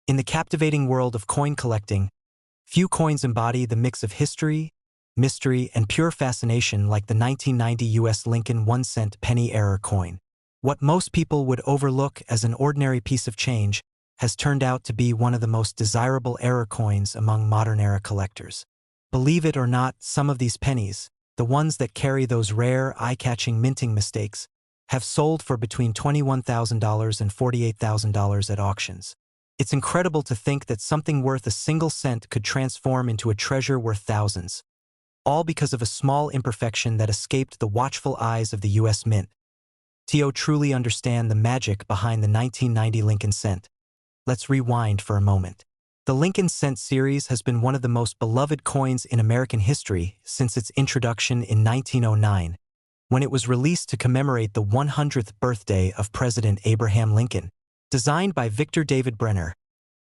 In the captivating world of coin collecting, few coins embody the mix of history, mystery, and pure fascination like the 1990 U.S. Lincoln 1-cent penny error coin. What most people would overlook as an ordinary piece of change has turned out to be one of the most desirable error coins among modern-era collectors. Believe it or not, some of these pennies, the ones that carry those rare, eye-catching minting mistakes, have sold for between $21,000 and $48,000 at auctions. It's incredible to think that something worth a single cent could transform into a treasure worth thousands, all because of a small imperfection that escaped the watchful eyes of the U.S. Mint. To truly understand the magic behind the 1990 Lincoln cent, let's rewind for a moment. The Lincoln cent series has been one of the most beloved coins in American history since its introduction in 1909, when it was released to commemorate the 100th birthday of President Abraham Lincoln. Designed by Victor David Brenner,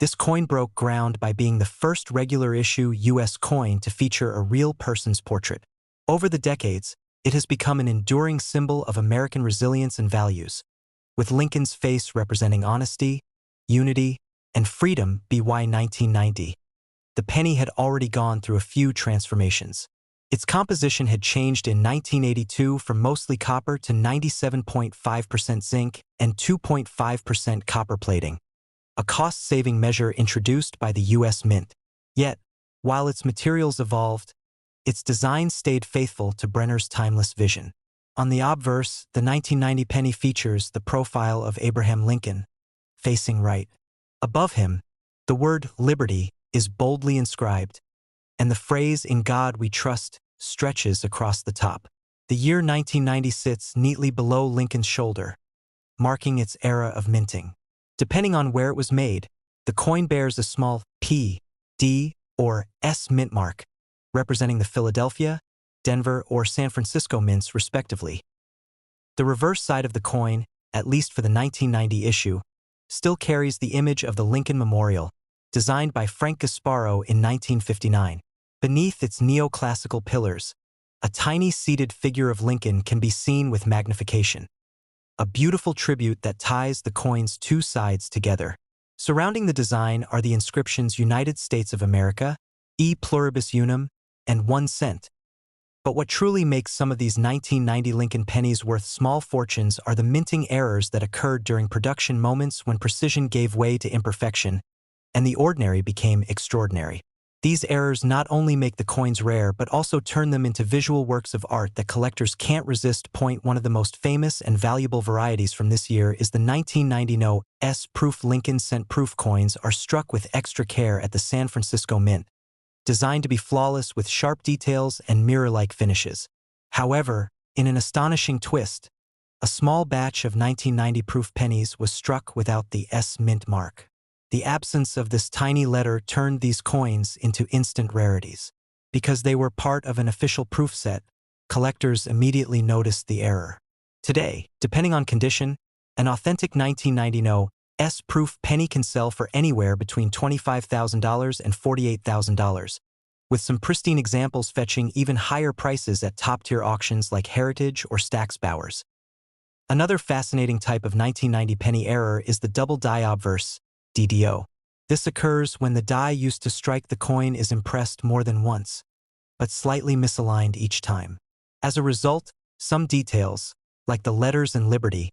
this coin broke ground by being the first regular-issue U.S. coin to feature a real person's portrait. Over the decades, it has become an enduring symbol of American resilience and values, with Lincoln's face representing honesty, unity, and freedom. By 1990, the penny had already gone through a few transformations. Its composition had changed in 1982 from mostly copper to 97.5% zinc and 2.5% copper plating, a cost-saving measure introduced by the U.S. Mint. Yet, while its materials evolved, its design stayed faithful to Brenner's timeless vision. On the obverse, the 1990 penny features the profile of Abraham Lincoln, facing right. Above him, the word liberty is boldly inscribed, and the phrase "In God We Trust" stretches across the top. The year 1990 sits neatly below Lincoln's shoulder, marking its era of minting. Depending on where it was made, the coin bears a small P, D, or S mint mark, representing the Philadelphia, Denver, or San Francisco mints respectively. The reverse side of the coin, at least for the 1990 issue, still carries the image of the Lincoln Memorial, designed by Frank Gasparo in 1959. Beneath its neoclassical pillars, a tiny seated figure of Lincoln can be seen with magnification, a beautiful tribute that ties the coin's two sides together. Surrounding the design are the inscriptions "United States of America," "E Pluribus Unum," and 1 cent. But what truly makes some of these 1990 Lincoln pennies worth small fortunes are the minting errors that occurred during production, moments when precision gave way to imperfection, and the ordinary became extraordinary. These errors not only make the coins rare but also turn them into visual works of art that collectors can't resist. One of the most famous and valuable varieties from this year is the 1990 No. S proof Lincoln cent proof coins are struck with extra care at the San Francisco Mint, designed to be flawless with sharp details and mirror-like finishes. However, in an astonishing twist, a small batch of 1990 proof pennies was struck without the S mint mark. The absence of this tiny letter turned these coins into instant rarities. Because they were part of an official proof set, collectors immediately noticed the error. Today, depending on condition, an authentic 1990 No. S proof penny can sell for anywhere between $25,000 and $48,000, with some pristine examples fetching even higher prices at top-tier auctions like Heritage or Stack's Bowers. Another fascinating type of 1990 penny error is the double die obverse, DDO. This occurs when the die used to strike the coin is impressed more than once, but slightly misaligned each time. As a result, some details, like the letters in Liberty,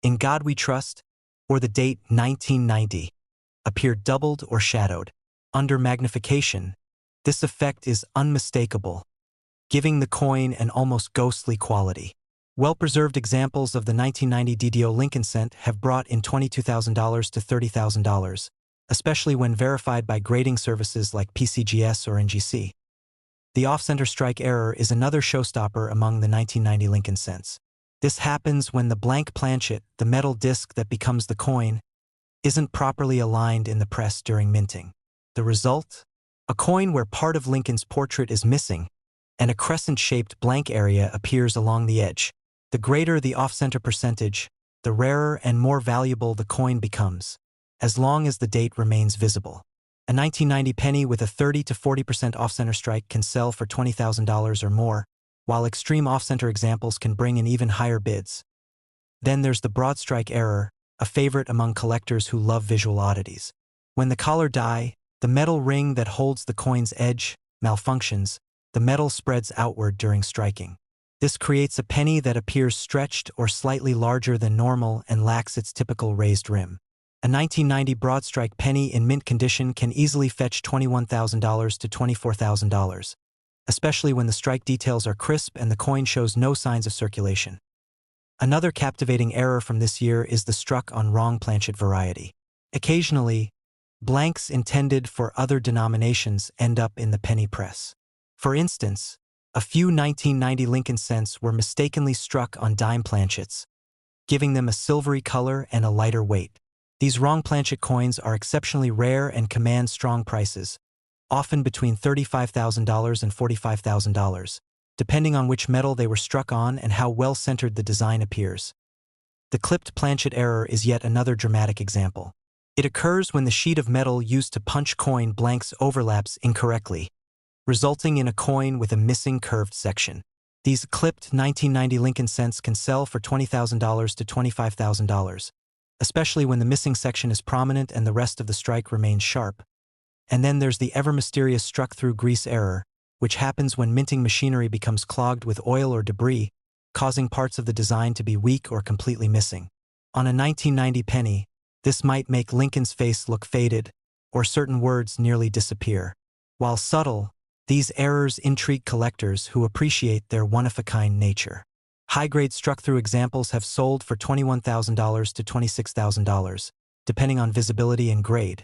"In God We Trust," or the date 1990, appear doubled or shadowed. Under magnification, this effect is unmistakable, giving the coin an almost ghostly quality. Well-preserved examples of the 1990 DDO Lincoln cent have brought in $22,000 to $30,000, especially when verified by grading services like PCGS or NGC. The off-center strike error is another showstopper among the 1990 Lincoln cents. This happens when the blank planchet, the metal disc that becomes the coin, isn't properly aligned in the press during minting. The result? A coin where part of Lincoln's portrait is missing, and a crescent-shaped blank area appears along the edge. The greater the off-center percentage, the rarer and more valuable the coin becomes, as long as the date remains visible. A 1990 penny with a 30 to 40% off-center strike can sell for $20,000 or more, while extreme off-center examples can bring in even higher bids. Then there's the broad strike error, a favorite among collectors who love visual oddities. When the collar die, the metal ring that holds the coin's edge malfunctions, the metal spreads outward during striking. This creates a penny that appears stretched or slightly larger than normal and lacks its typical raised rim. A 1990 broadstrike penny in mint condition can easily fetch $21,000 to $24,000, especially when the strike details are crisp and the coin shows no signs of circulation. Another captivating error from this year is the struck on wrong planchet variety. Occasionally, blanks intended for other denominations end up in the penny press. For instance, a few 1990 Lincoln cents were mistakenly struck on dime planchets, giving them a silvery color and a lighter weight. These wrong planchet coins are exceptionally rare and command strong prices, often between $35,000 and $45,000, depending on which metal they were struck on and how well-centered the design appears. The clipped planchet error is yet another dramatic example. It occurs when the sheet of metal used to punch coin blanks overlaps incorrectly, resulting in a coin with a missing curved section. These clipped 1990 Lincoln cents can sell for $20,000 to $25,000, especially when the missing section is prominent and the rest of the strike remains sharp. And then there's the ever-mysterious struck-through grease error, which happens when minting machinery becomes clogged with oil or debris, causing parts of the design to be weak or completely missing. On a 1990 penny, this might make Lincoln's face look faded, or certain words nearly disappear. While subtle, these errors intrigue collectors who appreciate their one-of-a-kind nature. High-grade struck-through examples have sold for $21,000 to $26,000, depending on visibility and grade.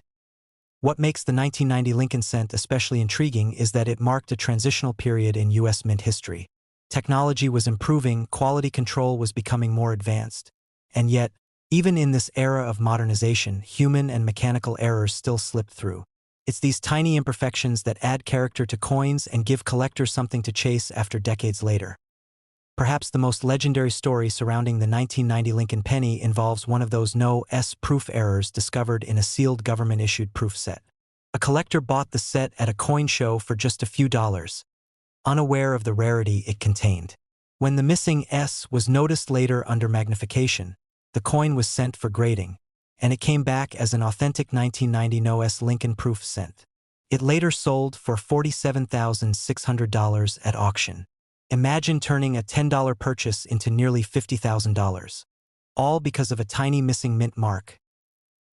What makes the 1990 Lincoln cent especially intriguing is that it marked a transitional period in U.S. mint history. Technology was improving, quality control was becoming more advanced, and yet, even in this era of modernization, human and mechanical errors still slipped through. It's these tiny imperfections that add character to coins and give collectors something to chase after decades later. Perhaps the most legendary story surrounding the 1990 Lincoln penny involves one of those no-s proof errors discovered in a sealed government-issued proof set. A collector bought the set at a coin show for just a few dollars, unaware of the rarity it contained. When the missing S was noticed later under magnification, the coin was sent for grading, and it came back as an authentic 1990 no-s Lincoln proof cent. It later sold for $47,600 at auction. Imagine turning a $10 purchase into nearly $50,000, all because of a tiny missing mint mark.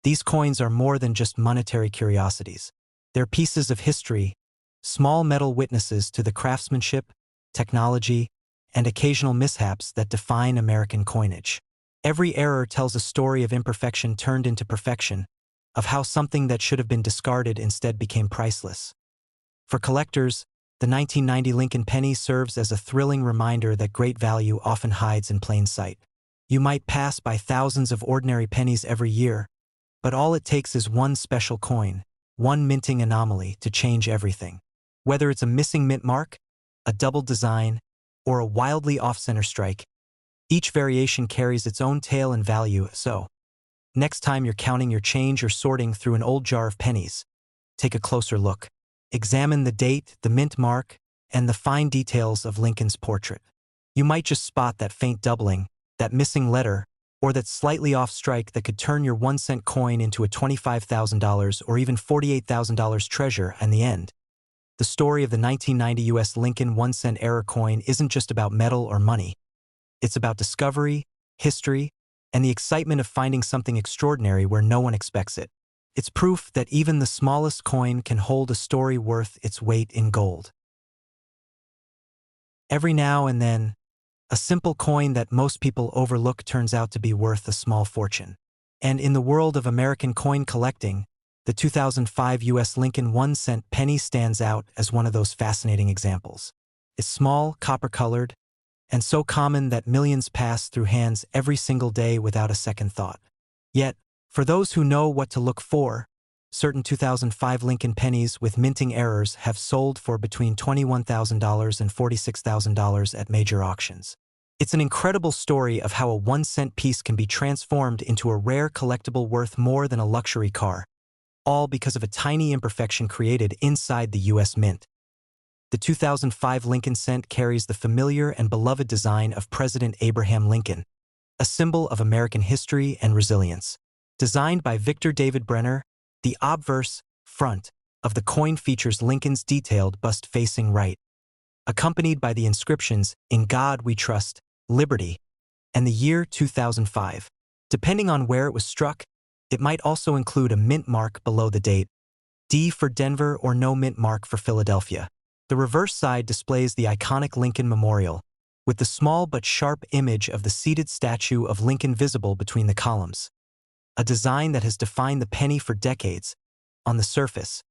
These coins are more than just monetary curiosities. They're pieces of history, small metal witnesses to the craftsmanship, technology, and occasional mishaps that define American coinage. Every error tells a story of imperfection turned into perfection, of how something that should have been discarded instead became priceless. For collectors, the 1990 Lincoln penny serves as a thrilling reminder that great value often hides in plain sight. You might pass by thousands of ordinary pennies every year, but all it takes is one special coin, one minting anomaly to change everything. Whether it's a missing mint mark, a doubled design, or a wildly off-center strike, each variation carries its own tale and value. So, next time you're counting your change or sorting through an old jar of pennies, take a closer look. Examine the date, the mint mark, and the fine details of Lincoln's portrait. You might just spot that faint doubling, that missing letter, or that slightly off strike that could turn your 1-cent coin into a $25,000 or even $48,000 treasure in the end. The story of the 1990 U.S. Lincoln 1-cent error coin isn't just about metal or money. It's about discovery, history, and the excitement of finding something extraordinary where no one expects it. It's proof that even the smallest coin can hold a story worth its weight in gold. Every now and then, a simple coin that most people overlook turns out to be worth a small fortune. And in the world of American coin collecting, the 2005 U.S. Lincoln 1-cent penny stands out as one of those fascinating examples. It's small, copper-colored, and so common that millions pass through hands every single day without a second thought. Yet, for those who know what to look for, certain 2005 Lincoln pennies with minting errors have sold for between $21,000 and $46,000 at major auctions. It's an incredible story of how a 1-cent piece can be transformed into a rare collectible worth more than a luxury car, all because of a tiny imperfection created inside the U.S. Mint. The 2005 Lincoln cent carries the familiar and beloved design of President Abraham Lincoln, a symbol of American history and resilience. Designed by Victor David Brenner, The obverse, front, of the coin features Lincoln's detailed bust facing right, accompanied by the inscriptions, "In God We Trust, Liberty," and the year 2005. Depending on where it was struck, it might also include a mint mark below the date, D for Denver or no mint mark for Philadelphia. The reverse side displays the iconic Lincoln Memorial, with the small but sharp image of the seated statue of Lincoln visible between the columns. A design that has defined the penny for decades. On the surface,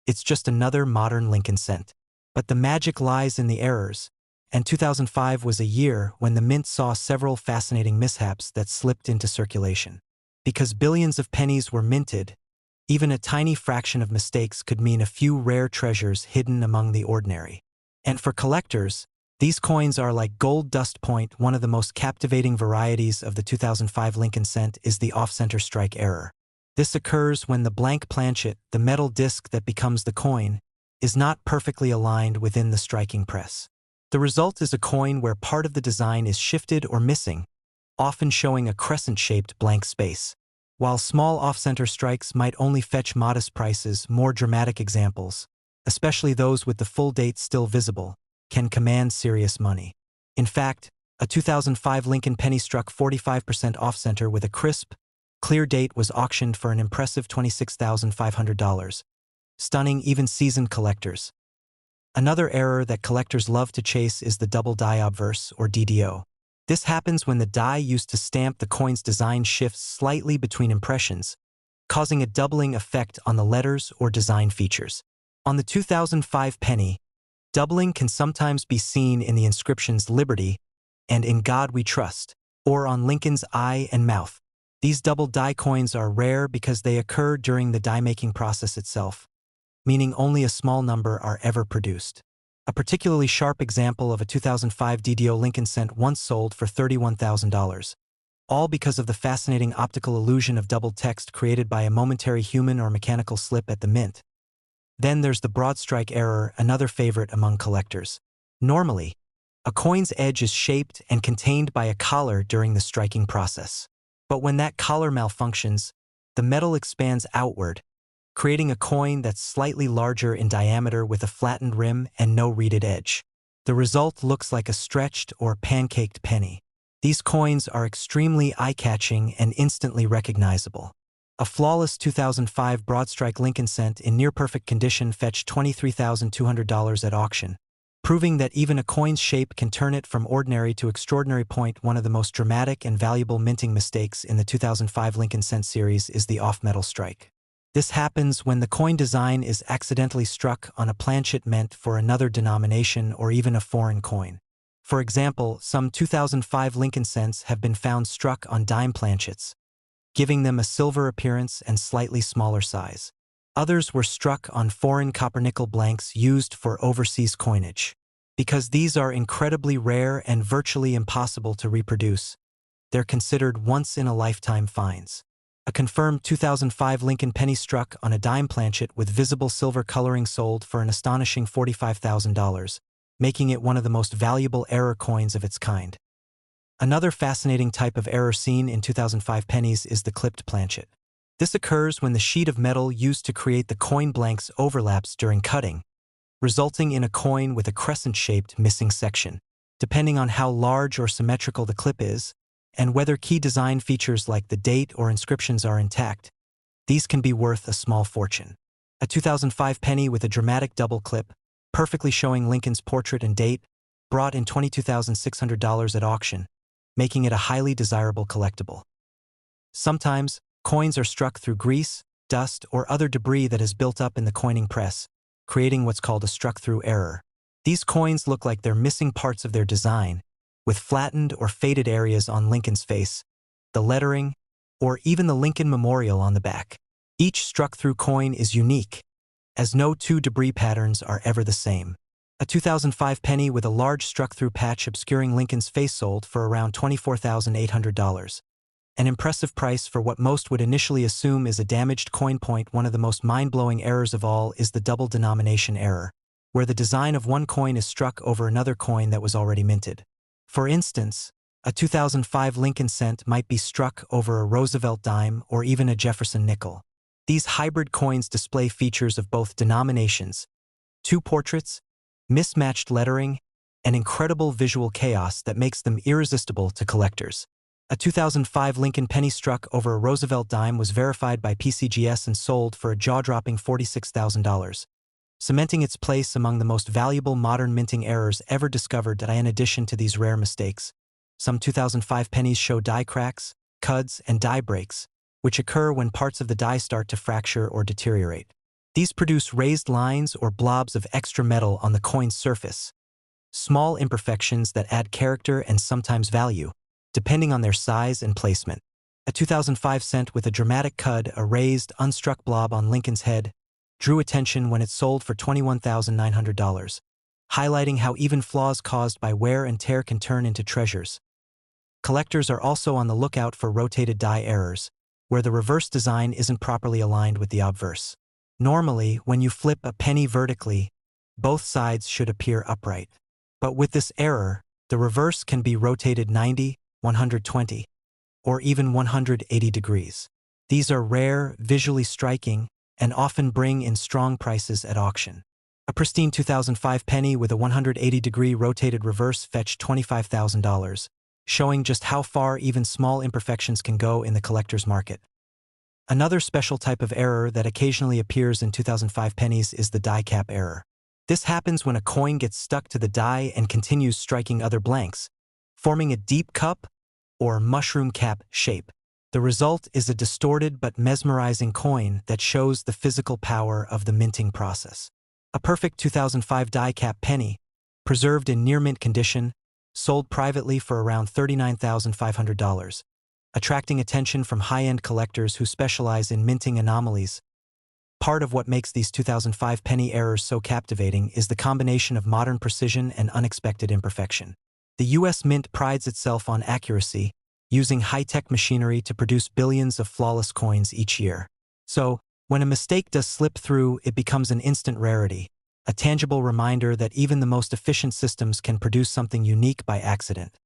it's just another modern Lincoln cent. But the magic lies in the errors, and 2005 was a year when the mint saw several fascinating mishaps that slipped into circulation. Because billions of pennies were minted, even a tiny fraction of mistakes could mean a few rare treasures hidden among the ordinary. And for collectors, these coins are like gold dust. One of the most captivating varieties of the 2005 Lincoln cent is the off-center strike error. This occurs when the blank planchet, the metal disc that becomes the coin, is not perfectly aligned within the striking press. The result is a coin where part of the design is shifted or missing, often showing a crescent-shaped blank space. While small off-center strikes might only fetch modest prices, more dramatic examples, especially those with the full date still visible, can command serious money. In fact, a 2005 Lincoln penny struck 45% off-center with a crisp, clear date was auctioned for an impressive $26,500, stunning even seasoned collectors. Another error that collectors love to chase is the double die obverse, or DDO. This happens when the die used to stamp the coin's design shifts slightly between impressions, causing a doubling effect on the letters or design features. On the 2005 penny, doubling can sometimes be seen in the inscriptions "Liberty" and "In God We Trust," or on Lincoln's eye and mouth. These double die coins are rare because they occur during the die-making process itself, meaning only a small number are ever produced. A particularly sharp example of a 2005 DDO Lincoln cent once sold for $31,000, all because of the fascinating optical illusion of double text created by a momentary human or mechanical slip at the mint. Then there's the broad strike error, another favorite among collectors. Normally, a coin's edge is shaped and contained by a collar during the striking process. But when that collar malfunctions, the metal expands outward, creating a coin that's slightly larger in diameter with a flattened rim and no reeded edge. The result looks like a stretched or pancaked penny. These coins are extremely eye-catching and instantly recognizable. A flawless 2005 broadstrike Lincoln cent in near-perfect condition fetched $23,200 at auction, proving that even a coin's shape can turn it from ordinary to extraordinary. One of the most dramatic and valuable minting mistakes in the 2005 Lincoln cent series is the off-metal strike. This happens when the coin design is accidentally struck on a planchet meant for another denomination or even a foreign coin. For example, some 2005 Lincoln cents have been found struck on dime planchets, giving them a silver appearance and slightly smaller size. Others were struck on foreign copper-nickel blanks used for overseas coinage. Because these are incredibly rare and virtually impossible to reproduce, they're considered once-in-a-lifetime finds. A confirmed 2005 Lincoln penny struck on a dime planchet with visible silver coloring sold for an astonishing $45,000, making it one of the most valuable error coins of its kind. Another fascinating type of error seen in 2005 pennies is the clipped planchet. This occurs when the sheet of metal used to create the coin blanks overlaps during cutting, resulting in a coin with a crescent-shaped missing section. Depending on how large or symmetrical the clip is, and whether key design features like the date or inscriptions are intact, these can be worth a small fortune. A 2005 penny with a dramatic double clip, perfectly showing Lincoln's portrait and date, brought in $22,600 at auction, making it a highly desirable collectible. Sometimes, coins are struck through grease, dust, or other debris that has built up in the coining press, creating what's called a struck-through error. These coins look like they're missing parts of their design, with flattened or faded areas on Lincoln's face, the lettering, or even the Lincoln Memorial on the back. Each struck-through coin is unique, as no two debris patterns are ever the same. A 2005 penny with a large struck-through patch obscuring Lincoln's face sold for around $24,800. An impressive price for what most would initially assume is a damaged coin. One of the most mind-blowing errors of all is the double denomination error, where the design of one coin is struck over another coin that was already minted. For instance, a 2005 Lincoln cent might be struck over a Roosevelt dime or even a Jefferson nickel. These hybrid coins display features of both denominations, two portraits, mismatched lettering, and incredible visual chaos that makes them irresistible to collectors. A 2005 Lincoln penny struck over a Roosevelt dime was verified by PCGS and sold for a jaw-dropping $46,000, cementing its place among the most valuable modern minting errors ever discovered. In addition to these rare mistakes, some 2005 pennies show die cracks, cuds, and die breaks, which occur when parts of the die start to fracture or deteriorate. These produce raised lines or blobs of extra metal on the coin's surface, small imperfections that add character and sometimes value, depending on their size and placement. A 2005 cent with a dramatic cud, a raised, unstruck blob on Lincoln's head, drew attention when it sold for $21,900, highlighting how even flaws caused by wear and tear can turn into treasures. Collectors are also on the lookout for rotated die errors, where the reverse design isn't properly aligned with the obverse. Normally, when you flip a penny vertically, both sides should appear upright. But with this error, the reverse can be rotated 90, 120, or even 180 degrees. These are rare, visually striking, and often bring in strong prices at auction. A pristine 2005 penny with a 180-degree rotated reverse fetched $25,000, showing just how far even small imperfections can go in the collector's market. Another special type of error that occasionally appears in 2005 pennies is the die cap error. This happens when a coin gets stuck to the die and continues striking other blanks, forming a deep cup or mushroom cap shape. The result is a distorted but mesmerizing coin that shows the physical power of the minting process. A perfect 2005 die cap penny, preserved in near-mint condition, sold privately for around $39,500, attracting attention from high-end collectors who specialize in minting anomalies. Part of what makes these 2005 penny errors so captivating is the combination of modern precision and unexpected imperfection. The U.S. Mint prides itself on accuracy, using high-tech machinery to produce billions of flawless coins each year. So, when a mistake does slip through, it becomes an instant rarity, a tangible reminder that even the most efficient systems can produce something unique by accident.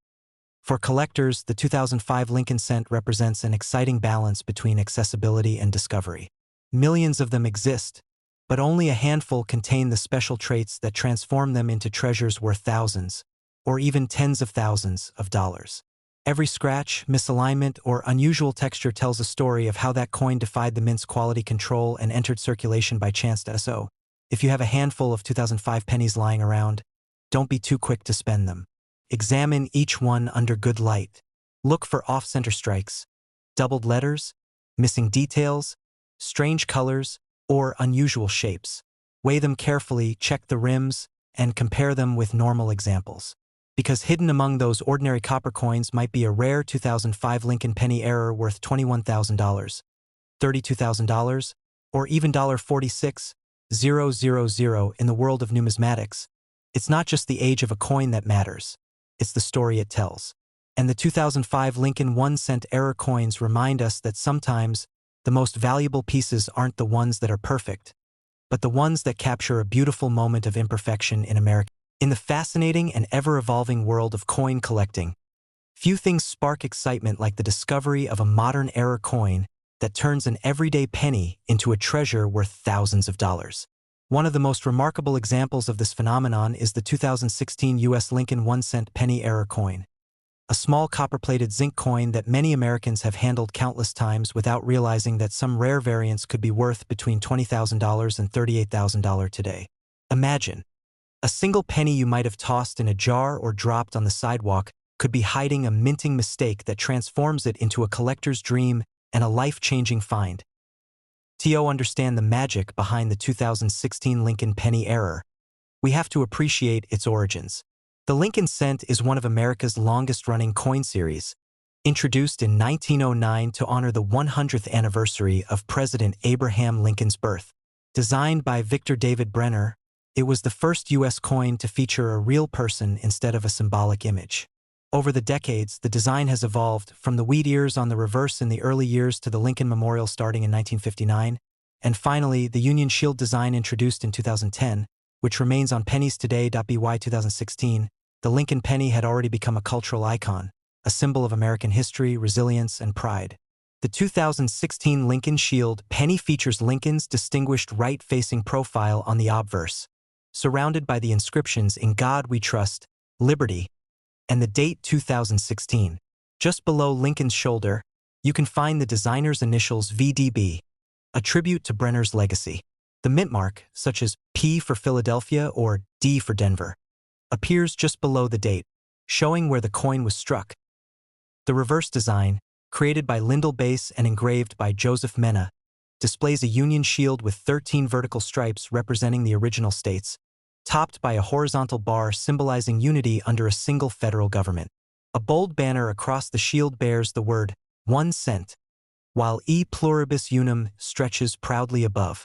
For collectors, the 2005 Lincoln cent represents an exciting balance between accessibility and discovery. Millions of them exist, but only a handful contain the special traits that transform them into treasures worth thousands, or even tens of thousands of dollars. Every scratch, misalignment, or unusual texture tells a story of how that coin defied the mint's quality control and entered circulation by chance. So, if you have a handful of 2005 pennies lying around, don't be too quick to spend them. Examine each one under good light. Look for off-center strikes, doubled letters, missing details, strange colors, or unusual shapes. Weigh them carefully, check the rims, and compare them with normal examples. Because hidden among those ordinary copper coins might be a rare 2005 Lincoln penny error worth $21,000, $32,000, or even $46,000 in the world of numismatics. It's not just the age of a coin that matters, it's the story it tells. And the 2005 Lincoln 1-cent error coins remind us that sometimes the most valuable pieces aren't the ones that are perfect, but the ones that capture a beautiful moment of imperfection in America. In the fascinating and ever-evolving world of coin collecting, few things spark excitement like the discovery of a modern error coin that turns an everyday penny into a treasure worth thousands of dollars. One of the most remarkable examples of this phenomenon is the 2016 U.S. Lincoln 1-cent penny error coin, a small copper-plated zinc coin that many Americans have handled countless times without realizing that some rare variants could be worth between $20,000 and $38,000 today. Imagine, a single penny you might have tossed in a jar or dropped on the sidewalk could be hiding a minting mistake that transforms it into a collector's dream and a life-changing find. To understand the magic behind the 2016 Lincoln penny error, we have to appreciate its origins. The Lincoln cent is one of America's longest-running coin series, introduced in 1909 to honor the 100th anniversary of President Abraham Lincoln's birth. Designed by Victor David Brenner, it was the first U.S. coin to feature a real person instead of a symbolic image. Over the decades, the design has evolved, from the wheat ears on the reverse in the early years to the Lincoln Memorial starting in 1959, and finally, the Union Shield design introduced in 2010, which remains on pennies today. By 2016, the Lincoln penny had already become a cultural icon, a symbol of American history, resilience, and pride. The 2016 Lincoln Shield penny features Lincoln's distinguished right-facing profile on the obverse, surrounded by the inscriptions "In God We Trust," "Liberty," and the date 2016. Just below Lincoln's shoulder, you can find the designer's initials VDB, a tribute to Brenner's legacy. The mint mark, such as P for Philadelphia or D for Denver, appears just below the date, showing where the coin was struck. The reverse design, created by Lyndall Bass and engraved by Joseph Mena, displays a Union shield with 13 vertical stripes representing the original states, topped by a horizontal bar symbolizing unity under a single federal government. A bold banner across the shield bears the word 1 cent, while E pluribus unum stretches proudly above,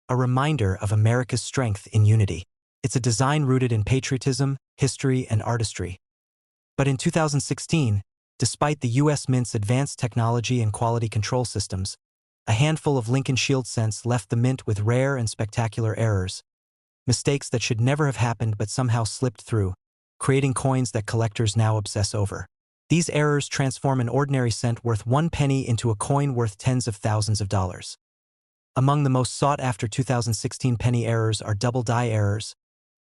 a reminder of America's strength in unity. It's a design rooted in patriotism, history, and artistry. But in 2016, despite the U.S. Mint's advanced technology and quality control systems, a handful of Lincoln Shield cents left the mint with rare and spectacular errors, mistakes that should never have happened but somehow slipped through, creating coins that collectors now obsess over. These errors transform an ordinary cent worth 1 penny into a coin worth tens of thousands of dollars. Among the most sought-after 2016 penny errors are double die errors,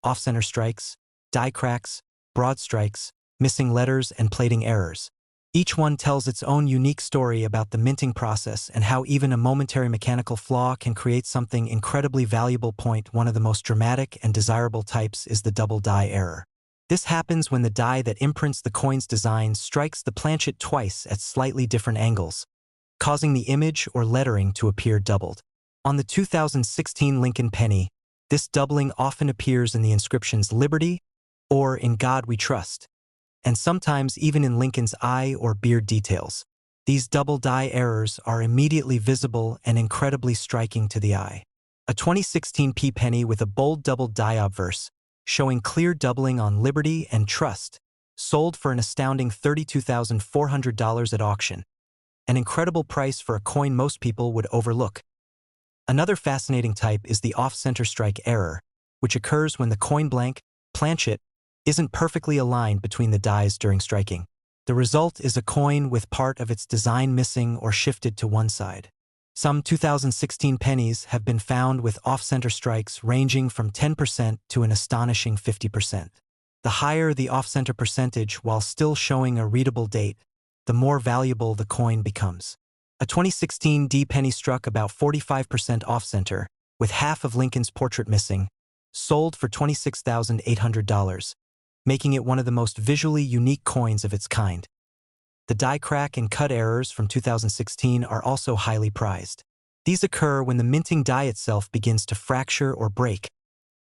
off-center strikes, die cracks, broad strikes, missing letters, and plating errors. Each one tells its own unique story about the minting process and how even a momentary mechanical flaw can create something incredibly valuable. One of the most dramatic and desirable types is the double die error. This happens when the die that imprints the coin's design strikes the planchet twice at slightly different angles, causing the image or lettering to appear doubled. On the 2016 Lincoln penny, this doubling often appears in the inscriptions "Liberty" or "In God We Trust," and sometimes even in Lincoln's eye or beard details. These double die errors are immediately visible and incredibly striking to the eye. A 2016 P penny with a bold double die obverse, showing clear doubling on "Liberty" and "Trust," sold for an astounding $32,400 at auction, an incredible price for a coin most people would overlook. Another fascinating type is the off-center strike error, which occurs when the coin blank, planchet, isn't perfectly aligned between the dies during striking. The result is a coin with part of its design missing or shifted to one side. Some 2016 pennies have been found with off-center strikes ranging from 10% to an astonishing 50%. The higher the off-center percentage while still showing a readable date, the more valuable the coin becomes. A 2016 D penny struck about 45% off-center, with half of Lincoln's portrait missing, sold for $26,800, making it one of the most visually unique coins of its kind. The die crack and cut errors from 2016 are also highly prized. These occur when the minting die itself begins to fracture or break,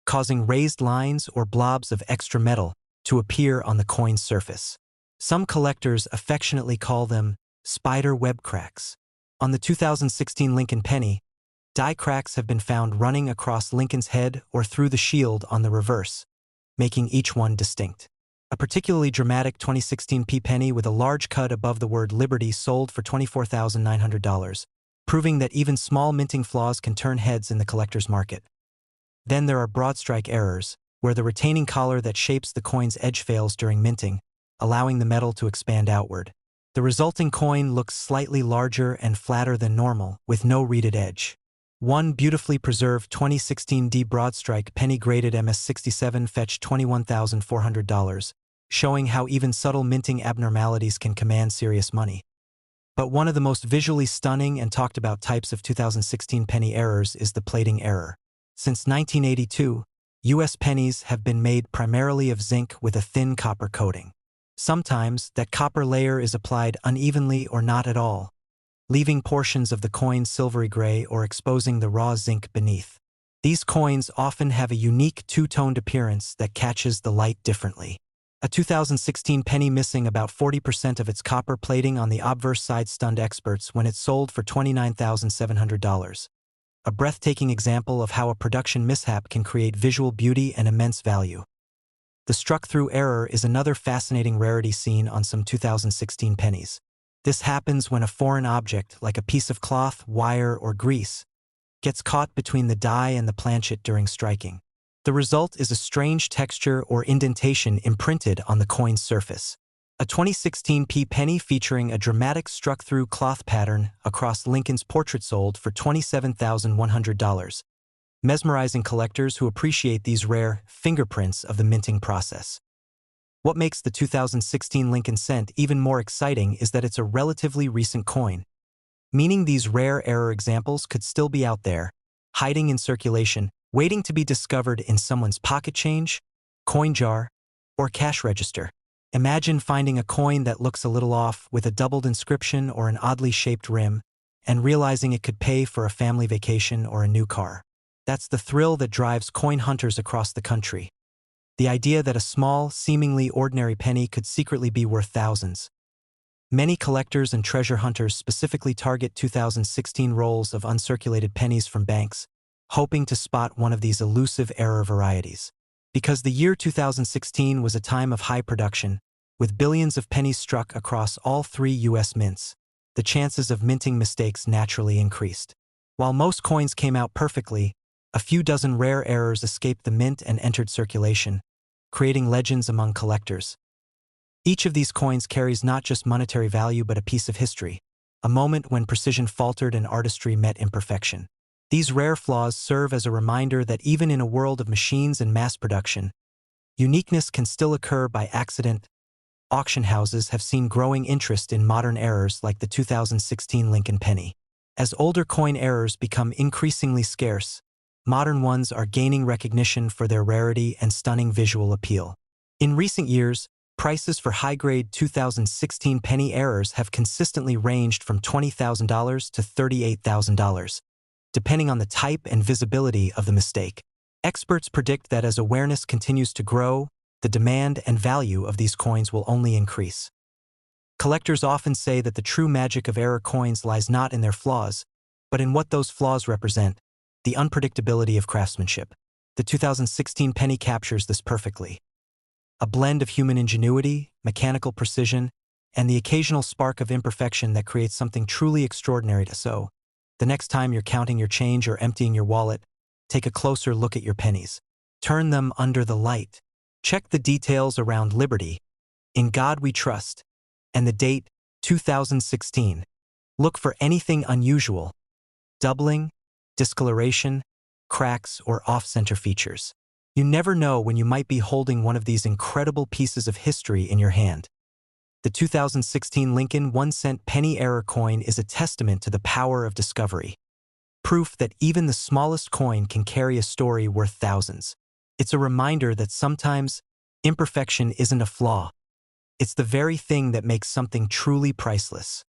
causing raised lines or blobs of extra metal to appear on the coin's surface. Some collectors affectionately call them spider web cracks. On the 2016 Lincoln penny, die cracks have been found running across Lincoln's head or through the shield on the reverse, making each one distinct. A particularly dramatic 2016 P penny with a large cut above the word "Liberty" sold for $24,900, proving that even small minting flaws can turn heads in the collector's market. Then there are broad strike errors, where the retaining collar that shapes the coin's edge fails during minting, allowing the metal to expand outward. The resulting coin looks slightly larger and flatter than normal, with no reeded edge. One beautifully preserved 2016 D broadstrike penny graded MS67 fetched $21,400, showing how even subtle minting abnormalities can command serious money. But one of the most visually stunning and talked about types of 2016 penny errors is the plating error. Since 1982, U.S. pennies have been made primarily of zinc with a thin copper coating. Sometimes, that copper layer is applied unevenly or not at all, leaving portions of the coin silvery gray or exposing the raw zinc beneath. These coins often have a unique two-toned appearance that catches the light differently. A 2016 penny missing about 40% of its copper plating on the obverse side stunned experts when it sold for $29,700. A breathtaking example of how a production mishap can create visual beauty and immense value. The struck-through error is another fascinating rarity seen on some 2016 pennies. This happens when a foreign object, like a piece of cloth, wire, or grease, gets caught between the die and the planchet during striking. The result is a strange texture or indentation imprinted on the coin's surface. A 2016 penny featuring a dramatic struck-through cloth pattern across Lincoln's portrait sold for $27,100, mesmerizing collectors who appreciate these rare fingerprints of the minting process. What makes the 2016 Lincoln cent even more exciting is that it's a relatively recent coin, meaning these rare error examples could still be out there, hiding in circulation, waiting to be discovered in someone's pocket change, coin jar, or cash register. Imagine finding a coin that looks a little off with a doubled inscription or an oddly shaped rim, and realizing it could pay for a family vacation or a new car. That's the thrill that drives coin hunters across the country. The idea that a small, seemingly ordinary penny could secretly be worth thousands. Many collectors and treasure hunters specifically target 2016 rolls of uncirculated pennies from banks, hoping to spot one of these elusive error varieties. Because the year 2016 was a time of high production, with billions of pennies struck across all 3 U.S. mints, the chances of minting mistakes naturally increased. While most coins came out perfectly, a few dozen rare errors escaped the mint and entered circulation, creating legends among collectors. Each of these coins carries not just monetary value but a piece of history, a moment when precision faltered and artistry met imperfection. These rare flaws serve as a reminder that even in a world of machines and mass production, uniqueness can still occur by accident. Auction houses have seen growing interest in modern errors like the 2016 Lincoln penny. As older coin errors become increasingly scarce, modern ones are gaining recognition for their rarity and stunning visual appeal. In recent years, prices for high-grade 2016 penny errors have consistently ranged from $20,000 to $38,000. Depending on the type and visibility of the mistake. Experts predict that as awareness continues to grow, the demand and value of these coins will only increase. Collectors often say that the true magic of error coins lies not in their flaws, but in what those flaws represent, the unpredictability of craftsmanship. The 2016 penny captures this perfectly. A blend of human ingenuity, mechanical precision, and the occasional spark of imperfection that creates something truly extraordinary. So, the next time you're counting your change or emptying your wallet, take a closer look at your pennies. Turn them under the light. Check the details around Liberty, In God We Trust, and the date, 2016. Look for anything unusual, doubling, discoloration, cracks, or off-center features. You never know when you might be holding one of these incredible pieces of history in your hand. The 2016 Lincoln 1-cent penny error coin is a testament to the power of discovery. Proof that even the smallest coin can carry a story worth thousands. It's a reminder that sometimes imperfection isn't a flaw. It's the very thing that makes something truly priceless.